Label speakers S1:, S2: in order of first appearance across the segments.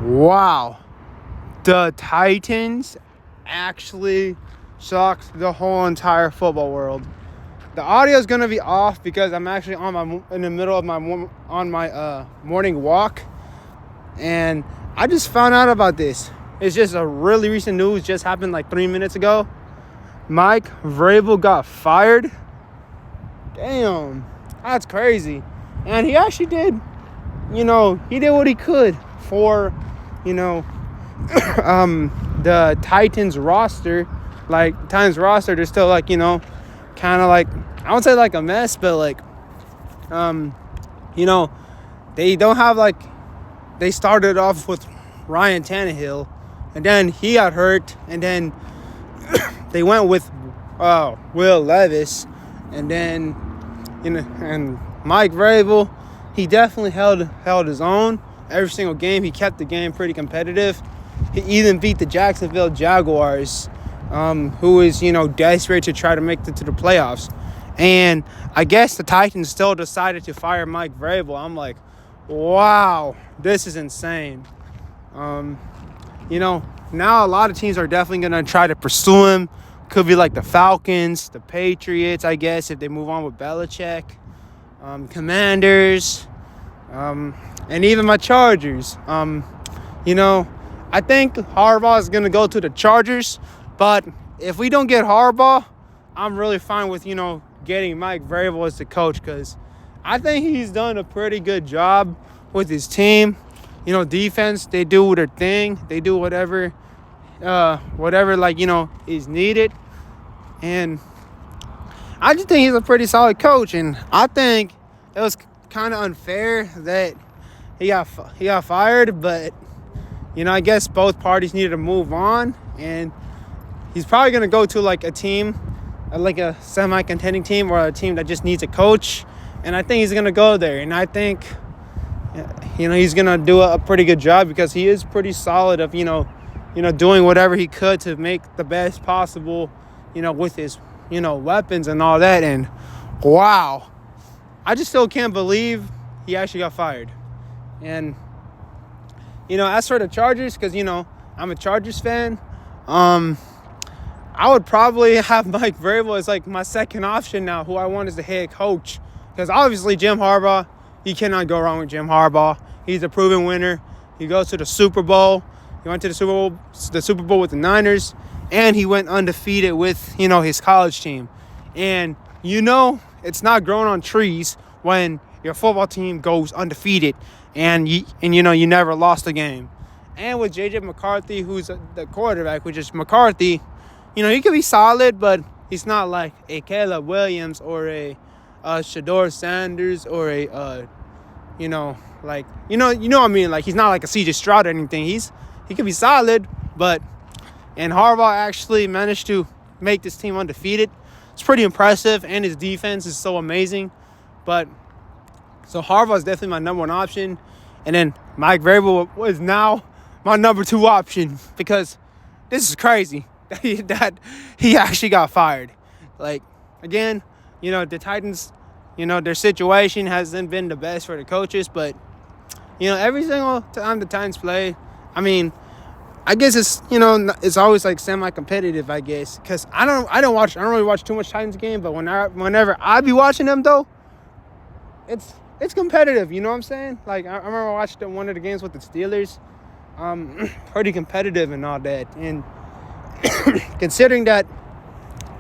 S1: Wow. The Titans actually shocked the whole entire football world. The audio is going to be off because I'm actually in the middle of my morning walk, and I just found out about this. It's just a really recent news, just happened like 3 minutes ago. Mike Vrabel got fired. Damn, that's crazy. And he actually did, he did what he could for, the Titans roster. Like, Titans roster, they're still like, kind of like, I won't say like a mess, but like, they don't have like, they started off with Ryan Tannehill, and then he got hurt, and then they went with Will Levis, and then, and Mike Vrabel, he definitely held his own every single game. He kept the game pretty competitive. He even beat the Jacksonville Jaguars, who is, desperate to try to make it to the playoffs. And I guess the Titans still decided to fire Mike Vrabel. I'm like, wow, this is insane. Now a lot of teams are definitely going to try to pursue him. Could be like the Falcons, the Patriots, I guess, if they move on with Belichick, Commanders, and even my Chargers. I think Harbaugh is going to go to the Chargers, but if we don't get Harbaugh, I'm really fine with, getting Mike Vrabel as the coach, because I think he's done a pretty good job with his team. Defense, they do their thing. They do whatever is needed. And I just think he's a pretty solid coach. And I think it was kind of unfair that he got fired. But, I guess both parties needed to move on. And he's probably going to go to, like, a team, like a semi-contending team or a team that just needs a coach. And I think he's going to go there. And I think, he's going to do a pretty good job, because he is pretty solid of, doing whatever he could to make the best possible, with his, weapons and all that. And, wow, I just still can't believe he actually got fired. And, as for the Chargers, because, I'm a Chargers fan, I would probably have Mike Vrabel as, like, my second option now, who I want as the head coach. Because, obviously, Jim Harbaugh, you cannot go wrong with Jim Harbaugh. He's a proven winner. He goes to the Super Bowl. He went to the Super Bowl with the Niners, and he went undefeated with, his college team. And, it's not growing on trees when your football team goes undefeated and you never lost a game. And with J.J. McCarthy, who's the quarterback, which is McCarthy, he could be solid, but he's not like a Caleb Williams or a Shador Sanders or a, what I mean? Like, he's not like a C.J. Stroud or anything. He could be solid, and Harbaugh actually managed to make this team undefeated. It's pretty impressive, and his defense is so amazing. So Harbaugh is definitely my number one option. And then Mike Vrabel was now my number two option, because this is crazy that he actually got fired. Like, again, the Titans, their situation hasn't been the best for the coaches, but, every single time the Titans play, I mean, I guess it's, it's always like semi-competitive, I guess, because I don't really watch too much Titans game, but whenever I be watching them, though, it's competitive, you know what I'm saying? Like, I remember watching one of the games with the Steelers, pretty competitive and all that, and considering that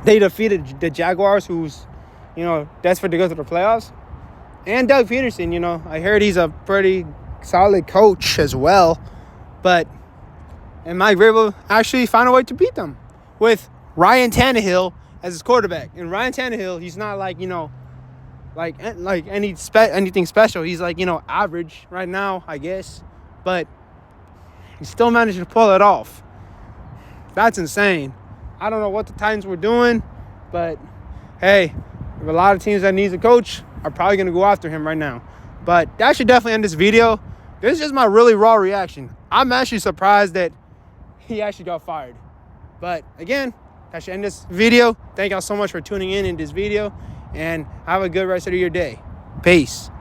S1: they defeated the Jaguars, who's, desperate to go to the playoffs, and Doug Peterson, I heard he's a pretty solid coach as well, and Mike Vrabel actually found a way to beat them with Ryan Tannehill as his quarterback. And Ryan Tannehill, he's not like, anything special. He's like, average right now, I guess. But he still managed to pull it off. That's insane. I don't know what the Titans were doing, but hey, a lot of teams that needs a coach are probably going to go after him right now. But that should definitely end this video. This is just my really raw reaction. I'm actually surprised that he actually got fired. But again, that should end this video. Thank y'all so much for tuning in this video, and have a good rest of your day. Peace.